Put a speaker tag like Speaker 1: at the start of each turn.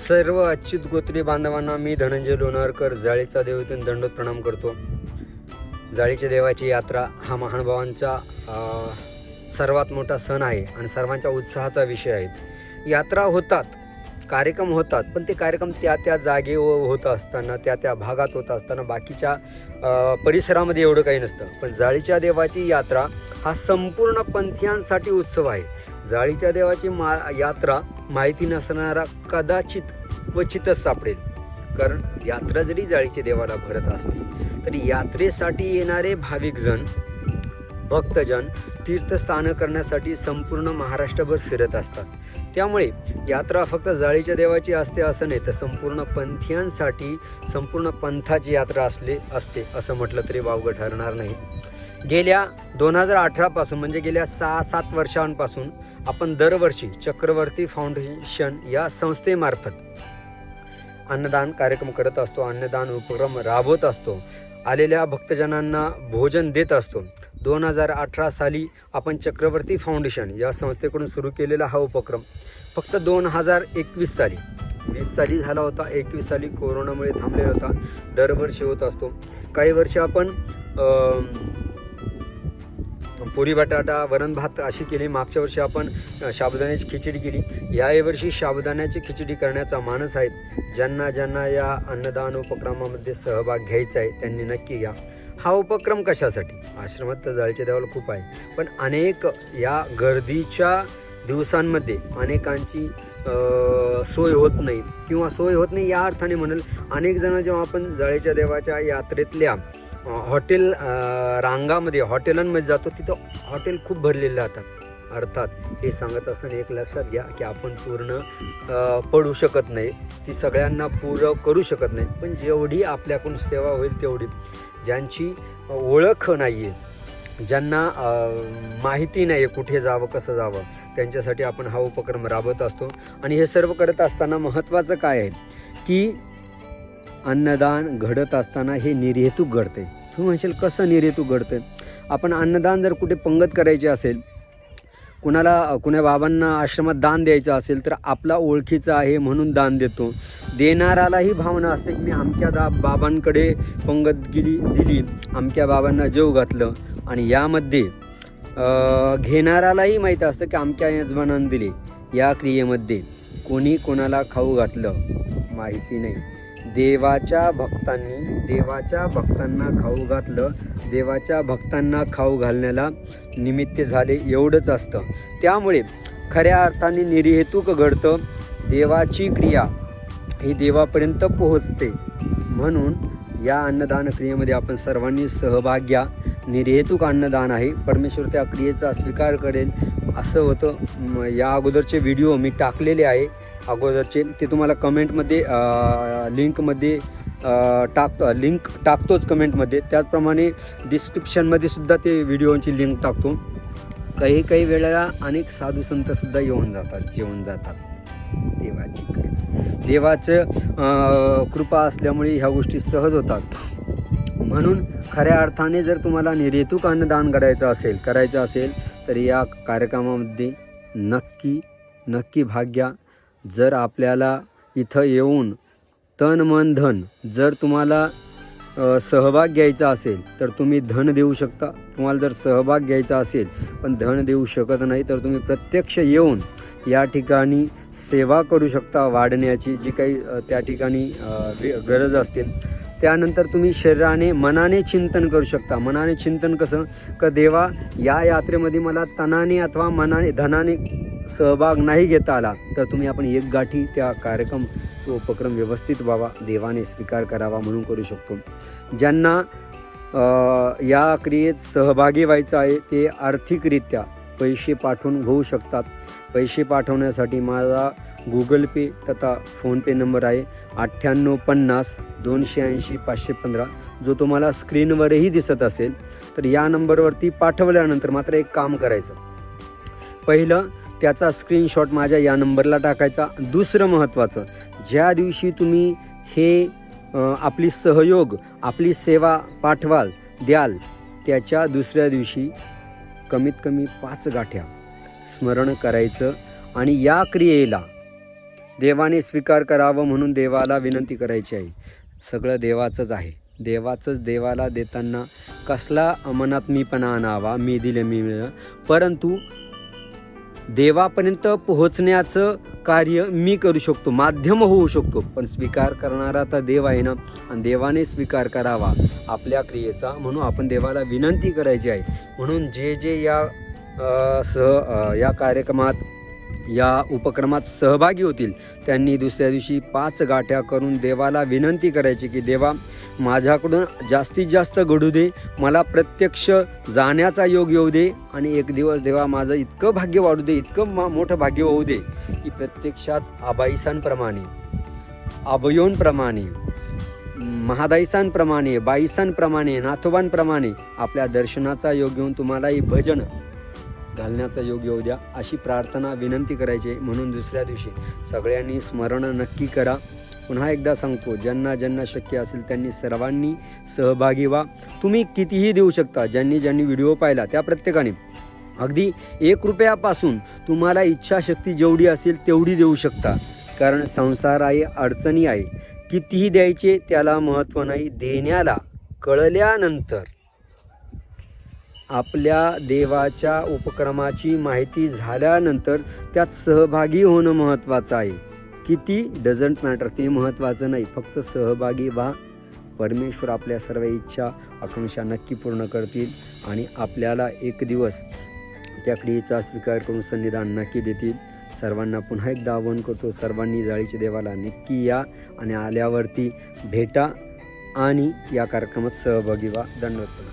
Speaker 1: सर्व अच्युत गोत्री बांधवांना मी धनंजय लोणारकर जाळीचा देव इथून दंडोत प्रणाम करतो. जाळीच्या देवाची यात्रा हा महानुभावांचा सर्वात मोठा सण आहे आणि सर्वांच्या उत्साहाचा विषय आहे. यात्रा होतात, कार्यक्रम होतात, पण ते कार्यक्रम त्या जागेवर होत असताना त्या भागात होत असताना बाकीच्या परिसरामध्ये एवढं काही नसतं. पण जाळीच्या देवाची यात्रा हा संपूर्ण पंथीयांसाठी उत्सव आहे. जाळीच्या देवाची यात्रा माहिती नसणारा कदाचित क्वचितच सापडेल. कारण यात्रा जरी जाळीच्या देवाला भरत असली तरी यात्रेसाठी येणारे भाविकजन, भक्तजन तीर्थस्थान करण्यासाठी संपूर्ण महाराष्ट्रभर फिरत असतात. त्यामुळे यात्रा फक्त जाळीच्या देवाची असते असं नाही, तर संपूर्ण पंथीयांसाठी संपूर्ण पंथाची यात्रा असते असं म्हटलं तरी वावगं ठरणार नाही. गेल्या 2018 पासून म्हणजे गेल्या 6-7 वर्षांपासून आपण दरवर्षी चक्रवर्ती फाउंडेशन या संस्थेमार्फत अन्नदान कार्यक्रम करत असतो, अन्नदान उपक्रम राबवत असतो, आलेल्या भक्तजनांना भोजन देत असतो. 2018 साली आपण चक्रवर्ती फाउंडेशन या संस्थेकडून सुरू केलेला हा उपक्रम फक्त 2021 साली 20 साली झाला होता. 21 साली कोरोनामुळे थांबलेला होता. दरवर्षी होत असतो. काही वर्षी आपण पुरी बटाटा वरण भात अशी केली. मागच्या वर्षी आपण साबुदाण्याची खिचडी केली. यावर्षी साबुदाण्याची खिचडी करण्याचा मानस आहे. ज्यांना या अन्नदान उपक्रमामध्ये सहभाग घ्यायचा आहे त्यांनी नक्की घ्या. हा उपक्रम कशासाठी? आश्रमात तर जाळीच्या देवाला खूप आहे, पण अनेक या गर्दीच्या दिवसांमध्ये अनेकांची सोय होत नाही, किंवा सोय होत नाही या अर्थाने म्हणेल, अनेक जण जेव्हा आपण जाळीच्या देवाच्या यात्रेतल्या हॉटेल रांगामध्ये हॉटेलांमध्ये जातो तिथं हॉटेल खूप भरलेले राहतात. अर्थात हे सांगत असताना एक लक्षात घ्या की आपण पूर्ण पडू शकत नाही, ती सगळ्यांना पूर्ण करू शकत नाही, पण जेवढी आपल्याकडून सेवा होईल तेवढी. ज्यांची ओळख नाही आहे, ज्यांना माहिती नाही आहे कुठे जावं कसं जावं, त्यांच्यासाठी आपण हा उपक्रम राबवत असतो. आणि हे सर्व करत असताना महत्त्वाचं काय आहे की अन्नदान घडत असताना हे निर्हेतुक घडते. तू म्हणशील कसं निर्हेतुक घडतं? आपण अन्नदान जर कुठे पंगत करायची असेल, कुण्या बाबांना आश्रमात दान द्यायचं असेल तर आपला ओळखीचा आहे म्हणून दान देतो. देणारालाही भावना असते की मी अमक्या बाबांकडे पंगत दिली, अमक्या बाबांना जेव घातलं. आणि यामध्ये घेणारालाही माहीत असतं की अमक्या यजमानानं दिले. या क्रियेमध्ये कोणी कोणाला खाऊ घातलं माहिती नाही. देवाच्या भक्तांना खाऊ घातलं, देवाच्या भक्तांना खाऊ घालण्याला निमित्त झाले एवढंच असतं. त्यामुळे खऱ्या अर्थाने निर्हेतुक घडतं. देवाची क्रिया ही देवापर्यंत पोहोचते. म्हणून या अन्नदान क्रियेमध्ये आपण सर्वांनी सहभाग घ्या. निर्हेतुक अन्नदान आहे. परमेश्वर त्या क्रियेचा स्वीकार करेल असं होतं. या अगोदरचे व्हिडिओ मी टाकलेले आहे, अगोदरचे ते तुम्हाला कमेंटमध्ये लिंकमध्ये लिंक टाकतोच कमेंटमध्ये. त्याचप्रमाणे डिस्क्रिप्शनमध्ये सुद्धा ते व्हिडिओची लिंक टाकतो. काही वेळेला अनेक साधू संतसुद्धा जेवून जातात. देवाचं कृपा असल्यामुळे ह्या गोष्टी सहज होतात. म्हणून खऱ्या अर्थाने जर तुम्हाला निर्हेतुक अन्नदान करायचं असेल तर या कार्यक्रमामध्ये नक्की भाग घ्या. जर आपल्याला इथं येऊन तन मन धन जर तुम्हाला सहभाग घ्यायचा असेल तर तुम्ही धन देऊ शकता. तुम्हाला जर सहभाग घ्यायचा असेल पण धन देऊ शकत नाही तर तुम्ही प्रत्यक्ष येऊन या ठिकाणी सेवा करू शकता. वाढण्याची जी काही त्या ठिकाणी गरज असते. त्यानंतर तुम्ही शरीराने मनाने चिंतन करू शकता. मनाने चिंतन कसं? का देवा या यात्रेमध्ये मला तनाने अथवा मनाने धनाने सहभाग नाही घेता आला तर तुम्ही आपण एक गाठी त्या कार्यक्रम तो उपक्रम व्यवस्थित व्हावा, देवाने स्वीकार करावा म्हणून करू शकतो. ज्यांना या क्रियेत सहभागी व्हायचं आहे ते आर्थिकरित्या पैसे पाठवून होऊ शकतात. पैसे पाठवण्यासाठी माझा गुगल पे तथा फोनपे नंबर आहे 9850 280 515, जो तुम्हाला स्क्रीनवरही दिसत असेल. तर या नंबरवरती पाठवल्यानंतर मात्र एक काम करायचं, पहिलं त्याचा स्क्रीनशॉट माझ्या या नंबरला टाकायचा. दुसरं महत्त्वाचं, ज्या दिवशी तुम्ही हे आपली सहयोग आपली सेवा द्याल त्याच्या दुसऱ्या दिवशी कमीत कमी 5 गाठ्या स्मरण करायचं. आणि या क्रियेला देवाने स्वीकार करावं म्हणून देवाला विनंती करायची आहे. सगळं देवाचंच आहे. देवाचंच देवाला देताना कसला मनात मीपणा आणावा, मी दिलं मी मिळलं, परंतु देवापर्यंत पोहोचण्याचं कार्य मी करू शकतो, माध्यम होऊ शकतो, पण स्वीकार करणारा तर देव आहे ना. आणि देवाने स्वीकार करावा आपल्या क्रियेचा म्हणून आपण देवाला विनंती करायची आहे. म्हणून जे जे या कार्यक्रमात या उपक्रमात सहभागी होतील त्यांनी दुसऱ्या दिवशी 5 गाठ्या करून देवाला विनंती करायची की देवा माझ्याकडून जास्तीत जास्त घडू दे, मला प्रत्यक्ष जाण्याचा योग येऊ दे आणि एक दिवस देवा माझं इतकं भाग्य वाढू दे, इतकं मोठं भाग्य होऊ दे की प्रत्यक्षात आबाईसांप्रमाणे, अभयोंप्रमाणे, महादाईसांप्रमाणे, बाईसांप्रमाणे, नाथोबांप्रमाणे आपल्या दर्शनाचा योग घेऊन तुम्हालाही भजन घालण्याचा योग येऊ द्या, अशी प्रार्थना विनंती करायची. म्हणून दुसऱ्या दिवशी सगळ्यांनी स्मरण नक्की करा. पुन्हा एकदा सांगतो, ज्यांना ज्यांना शक्य असेल त्यांनी सर्वांनी सहभागी व्हा. तुम्ही कितीही देऊ शकता. ज्यांनी ज्यांनी व्हिडिओ पाहिला त्या प्रत्येकाने अगदी 1 रुपयापासून तुम्हाला इच्छाशक्ती जेवढी असेल तेवढी देऊ शकता. कारण संसार आहे, अडचणी आहे, कितीही द्यायचे त्याला महत्त्व नाही. देण्याला कळल्यानंतर आपल्या देवाच्या उपक्रमाची माहिती झाल्यानंतर त्यात सहभागी होणं महत्त्वाचं आहे. किती डझंट मॅटर, ते महत्त्वाचं नाही, फक्त सहभागी व्हा. परमेश्वर आपल्या सर्व इच्छा आकांक्षा नक्की पूर्ण करतील आणि आपल्याला एक दिवस त्या क्रियेचा स्वीकार करून सन्निधान नक्की देतील. सर्वांना पुन्हा एकदा आवाहन करतो, सर्वांनी जाळीच्या देवाला नक्की या आणि आल्यावरती भेटा आणि या कार्यक्रमात सहभागी व्हा. धन्यवाद.